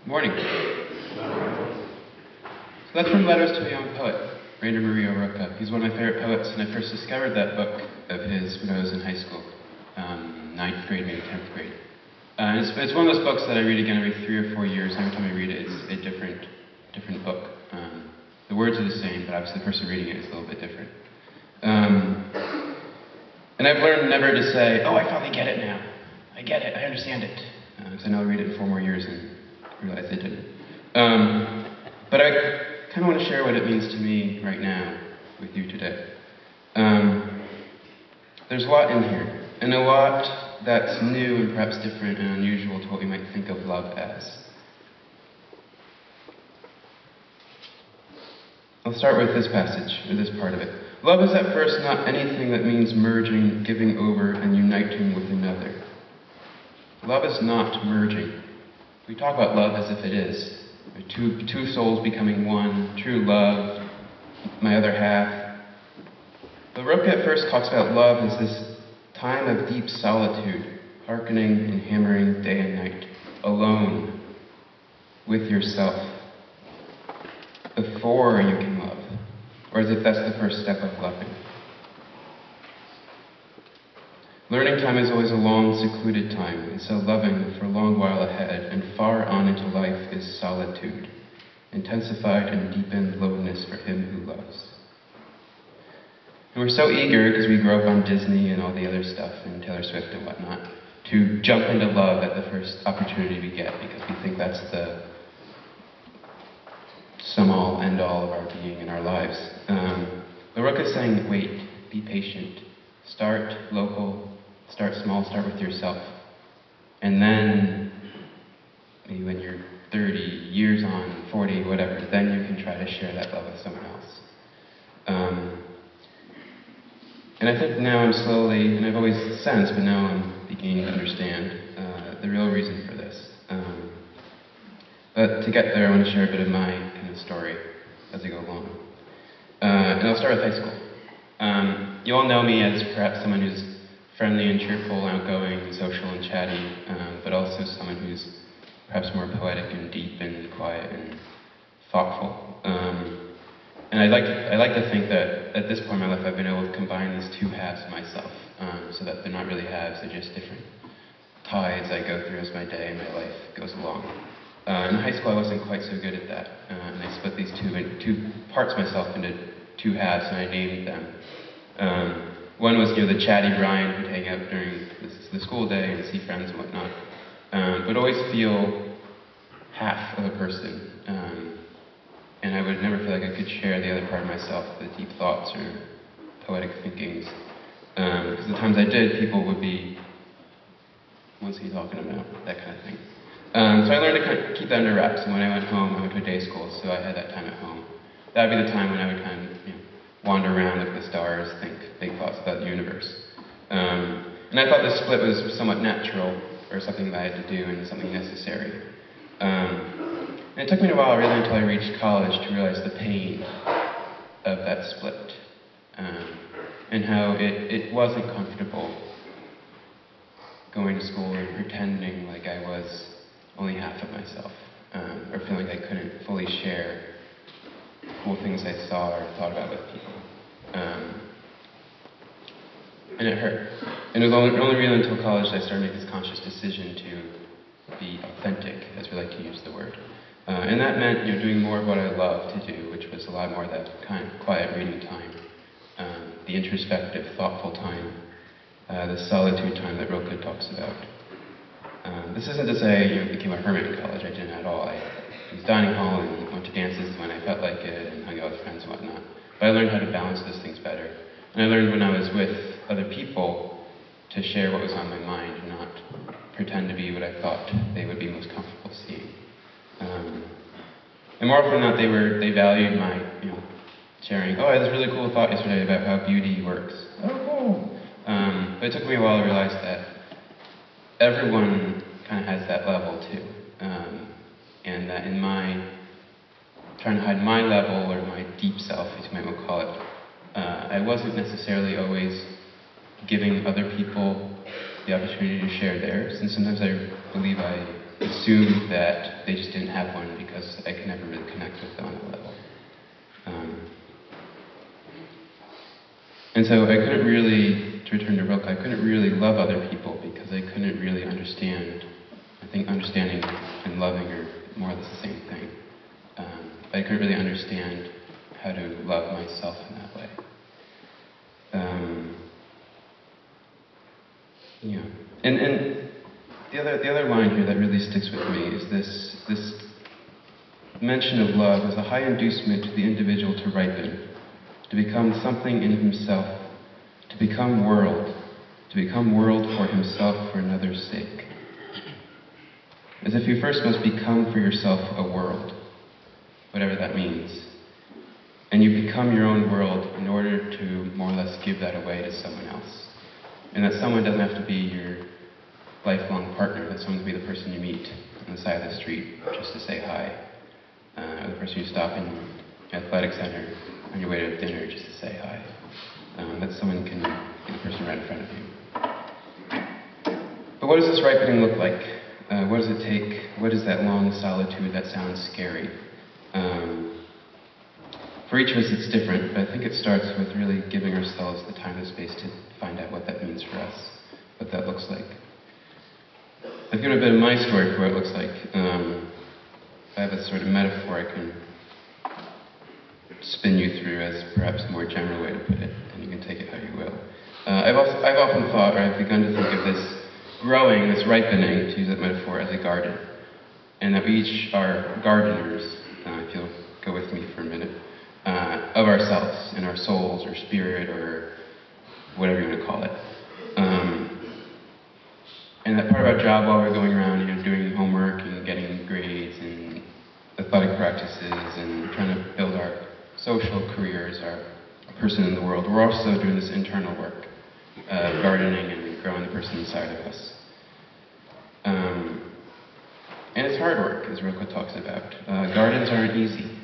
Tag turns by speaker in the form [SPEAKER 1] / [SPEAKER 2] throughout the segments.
[SPEAKER 1] Morning. So that's from Letters to a Young Poet, Rainer Maria Rilke. He's one of my favorite poets, and I first discovered that book of his when I was in high school, 9th grade, maybe 10th grade. It's one of those books that I read again every 3 or 4 years. Every time I read it, it's a different book. The words are the same, but obviously the person reading it is a little bit different. And I've learned never to say, oh, I finally get it now. I get it, I understand it. Because I know I'll read it in 4 more years and realize I didn't. But I kind of want to share what it means to me right now with you today. There's a lot in here, and a lot that's new and perhaps different and unusual to what we might think of love as. I'll start with this passage, or this part of it. Love is at first not anything that means merging, giving over, and uniting with another. Love is not merging. We talk about love as if it is. Two souls becoming one, true love, my other half. But Rilke at first talks about love as this time of deep solitude, hearkening and hammering day and night, alone, with yourself, before you can love, or as if that's the first step of loving. Learning time is always a long, secluded time, and so loving for a long while ahead and far on into life is solitude, intensified and deepened loneliness for him who loves. And we're so eager, because we grew up on Disney and all the other stuff, and Taylor Swift and whatnot, to jump into love at the first opportunity we get, because we think that's the sum-all, end-all of our being in our lives. But Rilke is saying, wait, be patient, start local, start small, start with yourself. And then, maybe when you're 30 years on, 40, whatever, then you can try to share that love with someone else. And I think now I'm slowly, and I've always sensed, but now I'm beginning to understand the real reason for this. But to get there, I want to share a bit of my kind of story as I go along. And I'll start with high school. You all know me as perhaps someone who's friendly and cheerful, outgoing, and social and chatty, but also someone who's perhaps more poetic and deep and quiet and thoughtful. And I like to think that at this point in my life I've been able to combine these two halves of myself, so that they're not really halves, they're just different tides I go through as my day and my life goes along. In high school I wasn't quite so good at that, and I split these two parts of myself into two halves, and I named them. One was, the chatty Bryan who'd hang out during the school day and see friends and whatnot, but always feel half of a person, and I would never feel like I could share the other part of myself, the deep thoughts or poetic thinkings, because the times I did, people would be, what's he talking about, that kind of thing. So I learned to kind of keep that under wraps, and when I went home, I went to a day school, so I had that time at home. That would be the time when I would kind of, wander around, look at the stars, think big thoughts about the universe. And I thought this split was somewhat natural, or something that I had to do, and something necessary. And it took me a while, really, until I reached college to realize the pain of that split, and how it wasn't comfortable going to school and pretending like I was only half of myself, or feeling like I couldn't fully share cool things I saw or thought about with people. And it hurt. And it was only really until college that I started making this conscious decision to be authentic, as we like to use the word. And that meant doing more of what I love to do, which was a lot more of that kind of quiet reading time, the introspective, thoughtful time, the solitude time that Rilke talks about. This isn't to say I became a hermit in college. I didn't at all. I was dining hall and went to dances when I felt like it and hung out with friends and whatnot. But I learned how to balance those things better. And I learned when I was with other people to share what was on my mind and not pretend to be what I thought they would be most comfortable seeing. And more often than not, they valued my, sharing, oh, I had this really cool thought yesterday about how beauty works. Oh, cool. But it took me a while to realize that everyone kind of has that level too. And that in my trying to hide my level, or my deep self, as you might want to call it, I wasn't necessarily always giving other people the opportunity to share theirs, and sometimes I believe I assumed that they just didn't have one because I could never really connect with them on that level. And so I couldn't really, to return to Rilke, I couldn't really love other people because I couldn't really understand. I think understanding and loving are more or less the same thing. But I couldn't really understand how to love myself in that way. Yeah. And the other line here that really sticks with me is this mention of love as a high inducement to the individual to ripen, to become something in himself, to become world for himself for another's sake. As if you first must become for yourself a world, whatever that means. And you become your own world in order to more or less give that away to someone else. And that someone doesn't have to be your lifelong partner, that someone can be the person you meet on the side of the street just to say hi, or the person you stop in the athletic center on your way to dinner just to say hi. That someone can be the person right in front of you. But what does this ripening look like? What does it take? What is that long solitude that sounds scary? For each of us it's different, but I think it starts with really giving ourselves the time and space to find out what that means for us, what that looks like. I've given a bit of my story for what it looks like. I have a sort of metaphor I can spin you through as perhaps a more general way to put it, and you can take it how you will. I've often thought, or I've begun to think of this growing, this ripening, to use that metaphor, as a garden. And that we each are gardeners, if you'll go with me for a minute, of ourselves, and our souls, or spirit, or whatever you want to call it. And that part of our job while we're going around, doing homework and getting grades and athletic practices and trying to build our social careers, our person in the world, we're also doing this internal work, gardening and growing the person inside of us. And it's hard work, as Rilke talks about. Gardens aren't easy.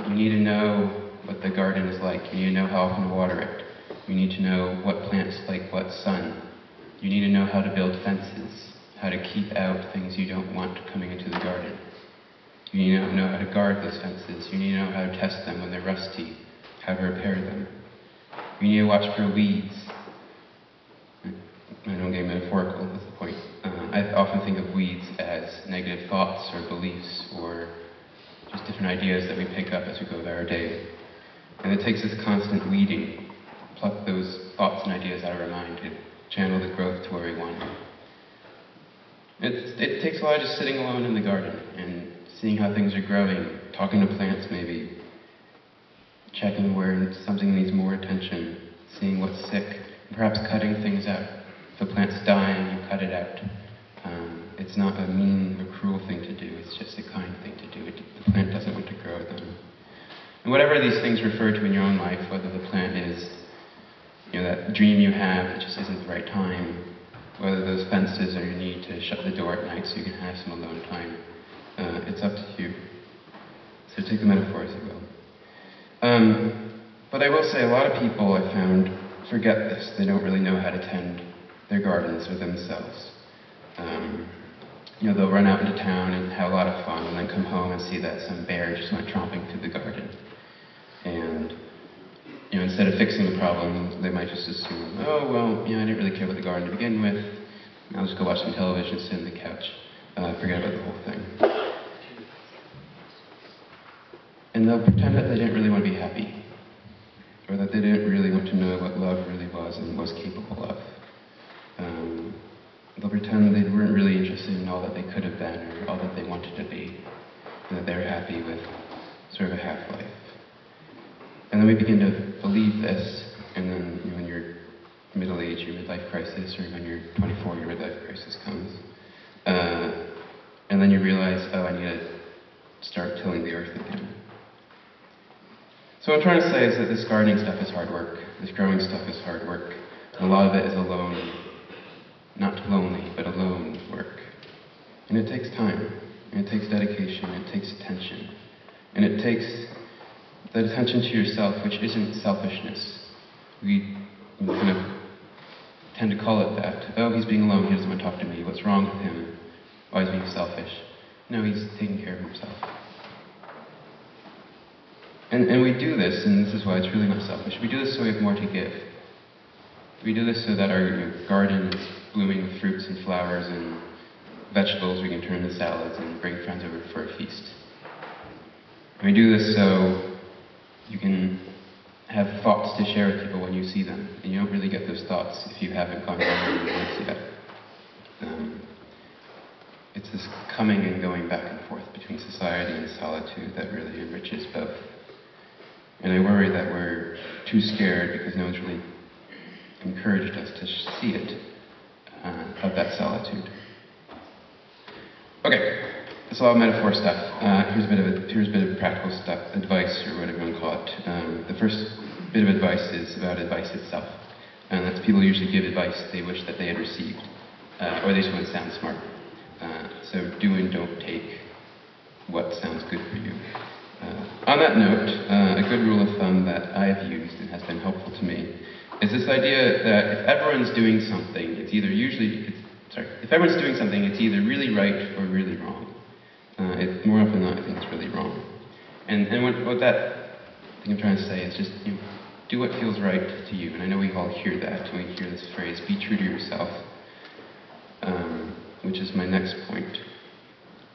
[SPEAKER 1] You need to know what the garden is like. You need to know how often to water it. You need to know what plants like what sun. You need to know how to build fences, how to keep out things you don't want coming into the garden. You need to know how to guard those fences. You need to know how to test them when they're rusty, how to repair them. You need to watch for weeds. I don't get metaphorical, that's the point. I often think of weeds as negative thoughts or beliefs or just different ideas that we pick up as we go about our day. And it takes this constant weeding, pluck those thoughts and ideas out of our mind to channel the growth to where we want it. It takes a lot of just sitting alone in the garden and seeing how things are growing, talking to plants maybe, checking where something needs more attention, seeing what's sick, and perhaps cutting things out. If a plant's dying, you cut it out. It's not a mean or cruel thing to do, it's just a kind thing to do. The plant doesn't want to grow then. And whatever these things refer to in your own life, whether the plant is that dream you have that just isn't the right time, whether those fences are your need to shut the door at night so you can have some alone time, it's up to you. So take the metaphor as you will. But I will say a lot of people I found forget this. They don't really know how to tend their gardens or themselves. They'll run out into town and have a lot of fun and then come home and see that some bear just went tromping through the garden. And instead of fixing the problem, they might just assume, oh, well, I didn't really care about the garden to begin with. I'll just go watch some television, sit on the couch, forget about the whole thing. And they'll pretend that they didn't really want to be happy, or that they didn't really want to know what love really was and was capable of. They'll pretend they weren't really interested in all that they could have been or all that they wanted to be, and that they were happy with sort of a half-life. And then we begin to believe this, and then when you're middle-aged, your midlife crisis, or when you're 24, your midlife crisis comes. And then you realize, oh, I need to start tilling the earth again. So what I'm trying to say is that this gardening stuff is hard work. This growing stuff is hard work. And a lot of it is alone, not lonely, but alone work. And it takes time, and it takes dedication, and it takes attention. And it takes that attention to yourself, which isn't selfishness. We kind of tend to call it that. Oh, he's being alone, he doesn't want to talk to me, what's wrong with him? always being selfish. No, he's taking care of himself. And we do this, and this is why it's really not selfish. We do this so we have more to give. We do this so that our garden is blooming with fruits and flowers and vegetables we can turn into salads and bring friends over for a feast. And we do this so you can have thoughts to share with people when you see them. And you don't really get those thoughts if you haven't gone down in the woods yet. It's this coming and going back and forth between society and solitude that really enriches both. And I worry that we're too scared because no one's really encouraged us to see it, of that solitude. Okay, that's a lot of metaphor stuff. Here's a bit of practical stuff, advice, or whatever you want to call it. The first bit of advice is about advice itself. And that's people usually give advice they wish that they had received, or they just want to sound smart. So do and don't take what sounds good for you. On that note, a good rule of thumb that I have used and has been helpful to me is this idea that if everyone's doing something, it's either really right or really wrong. More often than not, I think it's really wrong. And what that thing I'm trying to say is just, do what feels right to you. And I know we all hear that when we hear this phrase, be true to yourself, which is my next point.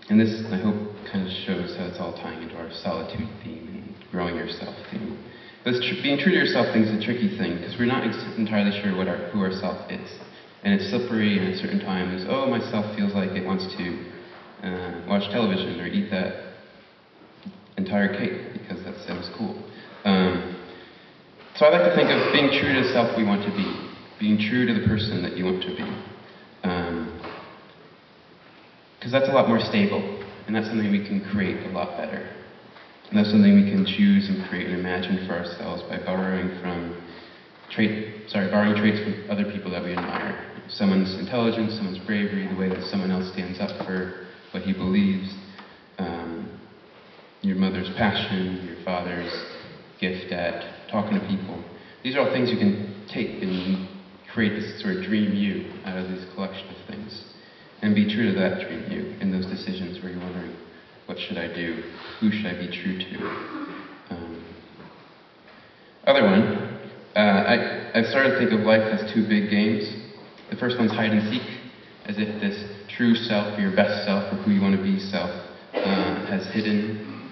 [SPEAKER 1] And this, I hope, kind of shows how it's all tying into our solitude theme and growing yourself theme. But being true to yourself thing is a tricky thing, because we're not entirely sure who our self is. And it's slippery, and at certain times, my self feels like it wants to watch television or eat that entire cake, because that sounds cool. So I like to think of being true to the self we want to be, being true to the person that you want to be. Because that's a lot more stable, and that's something we can create a lot better. And that's something we can choose and create and imagine for ourselves by borrowing traits from other people that we admire. Someone's intelligence, someone's bravery, the way that someone else stands up for what he believes, your mother's passion, your father's gift at talking to people. These are all things you can take and create this sort of dream you out of this collection of things. And be true to that dream you in those decisions where you're wondering, what should I do? Who should I be true to? Other one, I started to think of life as two big games. The first one's hide and seek, as if this true self, or your best self, or who you want to be self, has hidden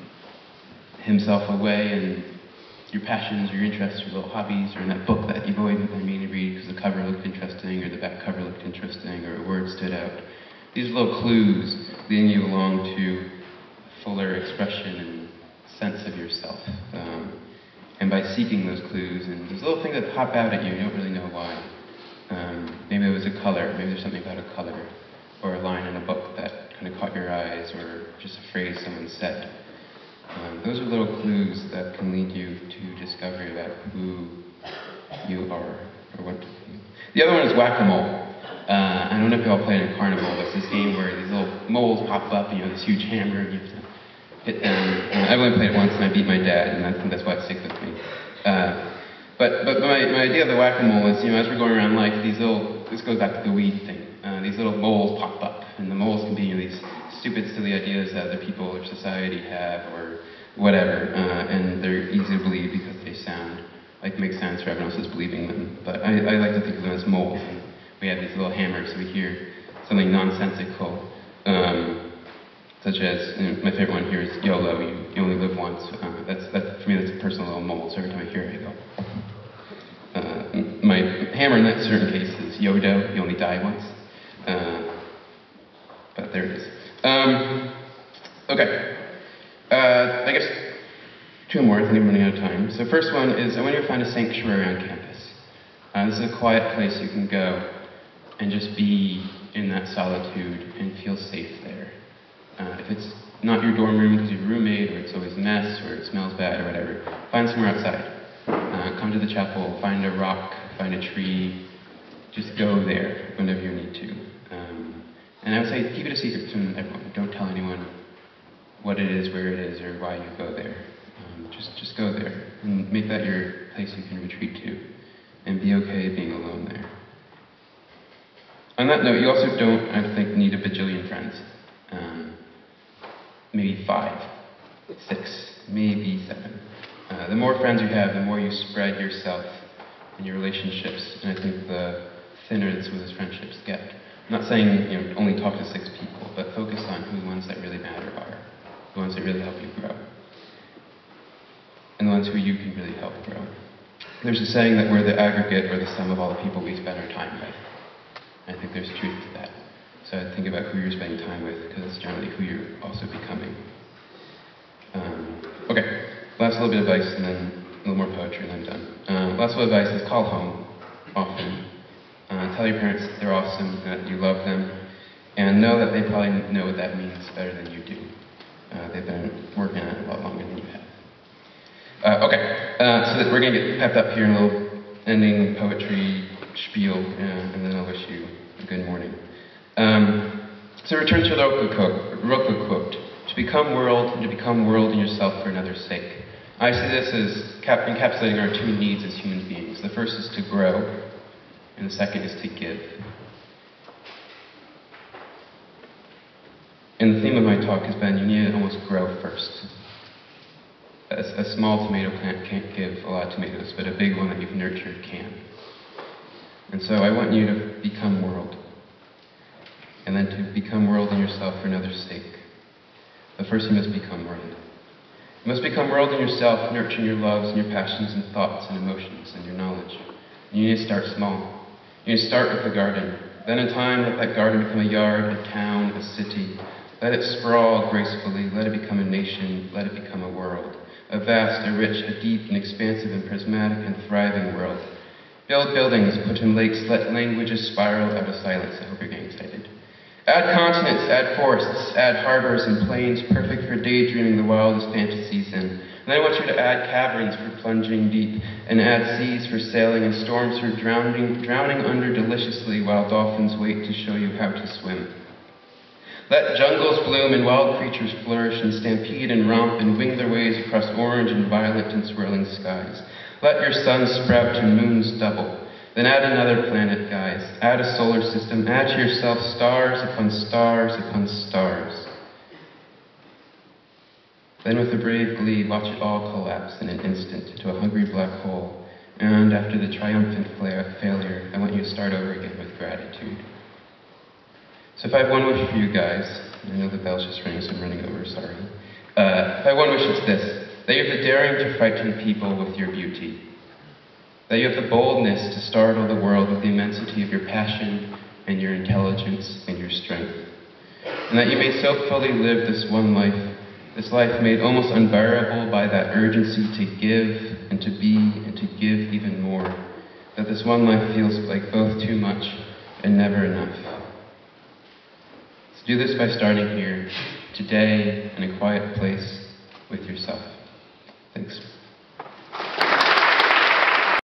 [SPEAKER 1] himself away, and your passions, your interests, your little hobbies, or in that book that you've always been meaning to read because the cover looked interesting, or the back cover looked interesting, or a word stood out. These little clues leading you along to fuller expression and sense of yourself. And by seeking those clues, and there's little things that pop out at you, you don't really know why. Maybe it was a color, maybe there's something about a color, or a line in a book that kind of caught your eyes, or just a phrase someone said. Those are little clues that can lead you to discovery about who you are, or what to be. The other one is whack-a-mole. I don't know if you all played in Carnival, but it's this game where these little moles pop up, and you have this huge hammer, and you have to hit them. I've only played it once, and I beat my dad, and I think that's why it sticks with me. But my idea of the whack-a-mole is, as we're going around life, this goes back to the weed thing. These little moles pop up, and the moles can be these stupid, silly ideas that other people or society have, or whatever, and they're easy to believe because they make sense for everyone else is believing them. But I like to think of them as moles. And we have these little hammers, so we hear something nonsensical, such as, my favorite one here is YOLO, you only live once. For me, that's a personal little mole, so every time I hear it, I go. My hammer in that certain case is YODO, you only die once. But there it is. Okay. I guess two more, I think I'm running out of time. So first one is, I want you to find a sanctuary on campus. This is a quiet place you can go and just be in that solitude and feel safe there. If it's not your dorm room because you have a roommate, or it's always a mess, or it smells bad, or whatever, find somewhere outside. Come to the chapel, find a rock, find a tree, just go there whenever you need to. And I would say, keep it a secret from everyone. Don't tell anyone what it is, where it is, or why you go there. Just go there, and make that your place you can retreat to, and be okay being alone there. On that note, you also don't, I think, need a bajillion friends. Maybe 5, 6, maybe 7. The more friends you have, the more you spread yourself and your relationships, and I think the thinner some of those friendships get. I'm not saying only talk to 6 people, but focus on who the ones that really matter are, the ones that really help you grow, and the ones who you can really help grow. There's a saying that we're the aggregate or the sum of all the people we spend our time with. I think there's truth to that. So think about who you're spending time with, because it's generally who you're also becoming. Okay, last little bit of advice, and then a little more poetry, and then I'm done. Last little advice is call home often. Tell your parents they're awesome, that you love them, and know that they probably know what that means better than you do. They've been working on it a lot longer than you have. So that we're going to get pepped up here in a little ending poetry spiel, and then I'll wish you a good morning. So return to the Roku quote, to become world and to become world in yourself for another's sake. I see this as encapsulating our 2 needs as human beings. The first is to grow, and the second is to give. And the theme of my talk has been you need to almost grow first. A small tomato plant can't give a lot of tomatoes, but a big one that you've nurtured can. And so I want you to become world. And then to become world in yourself for another's sake. But first you must become world. You must become world in yourself, nurturing your loves and your passions and thoughts and emotions and your knowledge. And you need to start small. You need to start with the garden. Then in time, let that garden become a yard, a town, a city. Let it sprawl gracefully. Let it become a nation. Let it become a world. A vast, a rich, a deep, and expansive, and prismatic, and thriving world. Build buildings, put in lakes, let languages spiral out of silence. I hope you're getting excited. Add continents, add forests, add harbors and plains, perfect for daydreaming the wildest fantasies in. And then I want you to add caverns for plunging deep, and add seas for sailing, and storms for drowning under deliciously while dolphins wait to show you how to swim. Let jungles bloom and wild creatures flourish and stampede and romp and wing their ways across orange and violet and swirling skies. Let your suns sprout and moons double. Then add another planet, guys. Add a solar system. Add to yourself stars upon stars upon stars. Then with a brave glee, watch it all collapse in an instant into a hungry black hole. And after the triumphant failure, I want you to start over again with gratitude. So if I have one wish for you guys, I know the bell's just ringing, so I'm running over, sorry. If I have one wish, it's this, that you have the daring to frighten people with your beauty. That you have the boldness to startle the world with the immensity of your passion and your intelligence and your strength. And that you may so fully live this one life, this life made almost unbearable by that urgency to give and to be and to give even more, that this one life feels like both too much and never enough. So do this by starting here, today, in a quiet place with yourself. Thanks.